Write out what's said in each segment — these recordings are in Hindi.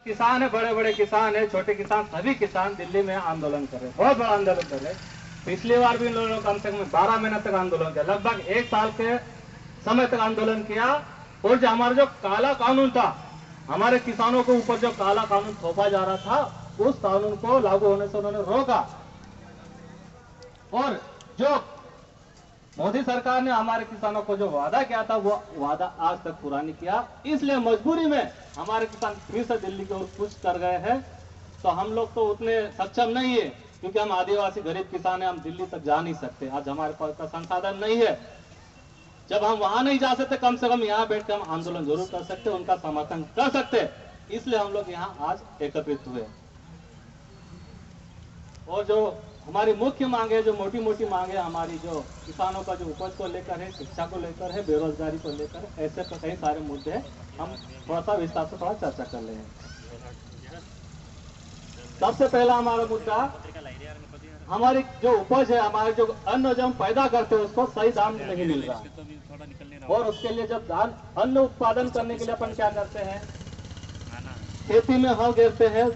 किसान है, बड़े बड़े किसान है, छोटे किसान, सभी किसान दिल्ली में आंदोलन कर रहे हैं, बहुत बड़ा आंदोलन कर रहे हैं। पिछली बार भी इन लोगों ने कम से कम 12 महीने तक आंदोलन किया, लगभग 1 साल के समय तक आंदोलन किया। और जो हमारा जो काला कानून था, हमारे किसानों के ऊपर जो काला कानून थोपा जा रहा था, उस कानून को लागू होने से उन्होंने रोका। और जो मोदी सरकार ने हमारे किसानों को जो वादा किया था, वो वादा आज तक पूरा नहीं किया। इसलिए मजबूरी में हमारे किसान फिर से दिल्ली की ओर कूच कर गए हैं। तो हम लोग तो उतने सक्षम नहीं है, क्योंकि हम आदिवासी गरीब किसान हैं, हम दिल्ली तक जा नहीं सकते। आज हमारे पास का संसाधन नहीं है। जब हम वहां नहीं जा सकते, कम से कम यहाँ बैठ कर हम आंदोलन जरूर कर सकते, उनका समर्थन कर सकते। इसलिए हम लोग यहाँ आज एकत्रित हुए। और जो हमारी मुख्य मांग है, जो मोटी मोटी मांग है हमारी, जो किसानों का जो उपज को लेकर है, शिक्षा को लेकर है, बेरोजगारी को लेकर है, ऐसे तो कई सारे मुद्दे हैं। हम थोड़ा सा विस्तार से थोड़ा चर्चा कर रहे हैं। सबसे पहला हमारा मुद्दा, हमारी जो उपज है, हमारे जो अन्न जो हम पैदा करते हैं, उसको सही दाम नहीं मिल रहा। और उसके लिए जब अन्न उत्पादन करने के लिए अपन क्या करते हैं, खेती में हल घेरते हैं,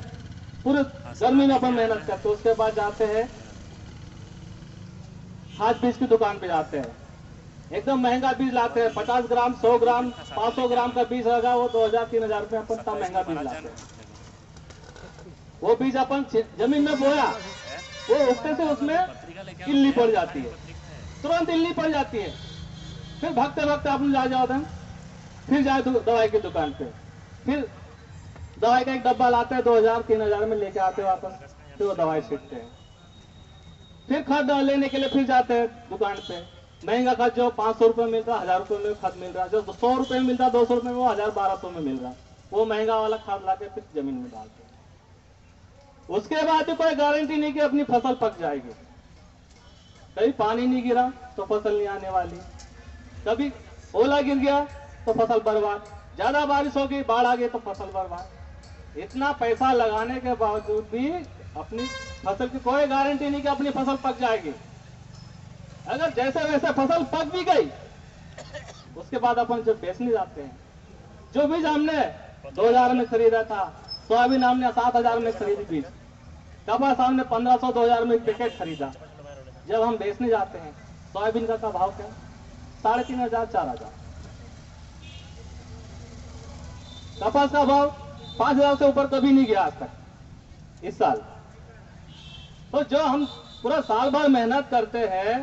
पूरे गर्मी में अपन मेहनत करते हैं। उसके बाद जाते हैं खाद बीज की दुकान पे जाते हैं, एकदम महंगा बीज लाते हैं। 50 ग्राम, 100 ग्राम, 500 ग्राम का बीज होगा, वो 2000-3000 रुपये अपन इतना महंगा बीज लाते हैं। वो बीज अपन जमीन में बोया, वो उगते से उसमें इल्ली पड़ जाती है, तुरंत इल्ली पड़ जाती है। फिर भागते भागते अपन जाते हैं, फिर जाए दवाई की दुकान पे, फिर दवाई का एक डब्बा लाते हैं, 2000-3000 में लेके आते हैं वापस, फिर वो दवाई छींटते हैं। फिर खाद लेने के लिए फिर जाते हैं दुकान पे, महंगा खाद जो 500 रुपये मिल रहा, 1000 रुपये में खाद मिल रहा, जो 100 रुपये में मिलता, 200 रुपये में, वो 1000-1200 में मिल रहा, वो महंगा वाला खाद लाके फिर जमीन में डालते हैं। उसके बाद भी कोई गारंटी नहीं कि अपनी फसल पक जाएगी। कभी पानी नहीं गिरा तो फसल नहीं आने वाली, कभी ओला गिर गया तो फसल बर्बाद, ज्यादा बारिश हो गई, बाढ़ आ गई तो फसल बर्बाद। इतना पैसा लगाने के बावजूद भी अपनी फसल की कोई गारंटी नहीं कि अपनी फसल पक जाएगी। अगर जैसे वैसे फसल पक भी गई, उसके बाद अपन जब बेचने जाते हैं, जो बीज हमने 2000 में खरीदा था, सोयाबीन हमने 7000 में खरीदी बीज, कपास हमने 1500-2000 में एक पैकेट खरीदा, जब हम बेचने जाते हैं सोयाबीन का भाव क्या, 3500-4000। कपास का भाव 5000 से ऊपर कभी नहीं गया आज तक इस साल। तो जो हम पूरा साल भर मेहनत करते हैं,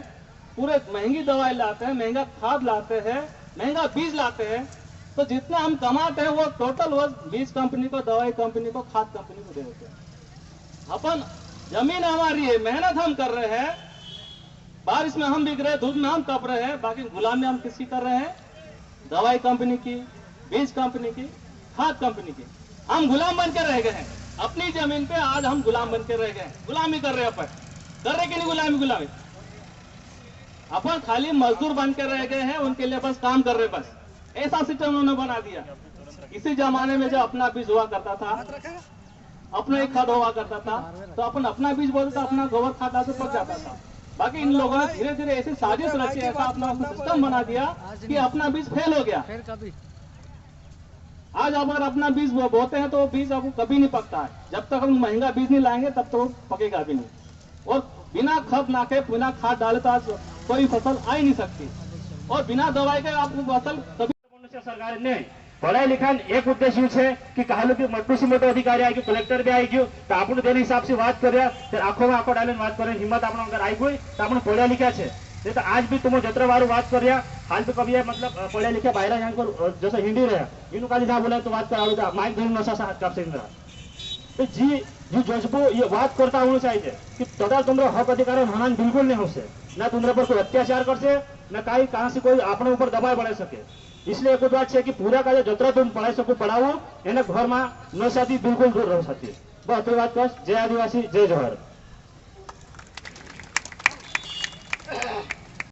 पूरे महंगी दवाई लाते हैं, महंगा खाद लाते हैं, महंगा बीज लाते हैं, तो जितना हम कमाते हैं वो टोटल वो बीज कंपनी को, दवाई कंपनी को, खाद कंपनी को दे देते हैं। अपन जमीन हमारी है, मेहनत हम कर रहे हैं, बारिश में हम बिक रहे हैं, धूप में हम तप रहे हैं, बाकी गुलामी हम किसी कर रहे हैं, दवाई कंपनी की, बीज कंपनी की, खाद कंपनी की। हम गुलाम बन के रह गए हैं अपनी जमीन पे। आज हम गुलाम बन के रह गए हैं, गुलामी कर रहे हैं। अपन कर रहे कि नहीं गुलामी? अपन खाली मजदूर बन के रह गए हैं, उनके लिए बस काम कर रहे, बस ऐसा सिस्टम उन्होंने बना दिया। इसी जमाने में जब अपना बीज हुआ करता था, अपना एक खाद हुआ करता था, तो अपन अपना बीज बोलते था, अपना गोबर खाद आते पक जाता था। बाकी इन लोगों ने धीरे धीरे ऐसी साजिश रची, ऐसा अपना सिस्टम बना दिया कि अपना बीज फेल हो गया। आज अगर अपना बीज बोते हैं तो वो बीज अब कभी नहीं पकता है। जब तक हम महंगा बीज नहीं लाएंगे तब तो पकेगा भी नहीं। और बिना खाद नाके, बिना खाद डाले तो आज कोई फसल आ ही नहीं सकती, और बिना दवाई के आपको फसल कभी। सरकार ने पढ़ाई लिखाई एक उद्देश्य છે કે કાલે કે મોટું મોટો અધિકારી આવી ગયો, કલેક્ટર બી આવી ગયો, તો આપણે તેના હિસાબથી વાત કર્યા, ત્યારે આખોમાં આખો ડાલીને વાત કરે, હિંમત આપણો અંદર આવી ગઈ, તો આપણે પढ़્યા लिखा છે। नहीं तो आज भी तुम जत्र वारू बात कर रहा, हाल तो कभी मतलब पढ़े लिखे बाहर यहाँ को जैसे हिंदी रहा, इन का ना बोला तो बात करा माइक धरी नशा सा हाथ काप रहा। तो जी जज्बो ये बात करता होना चाहिए कि तदा तुम्हारा हक अधिकार हनन बिल्कुल नहीं हो से, ना तुम्हारे पर कोई अत्याचार कर से, न कहीं कहाँ से कोई अपने ऊपर दबाव बढ़ा सके। इसलिए एक बात है कि पूरा का जतरा तुम पढ़ाई सको पढ़ाओ, एना घर में नशाથી बिल्कुल दूर रह सकती। बस तो बात बस। जय आदिवासी, जय जोहर।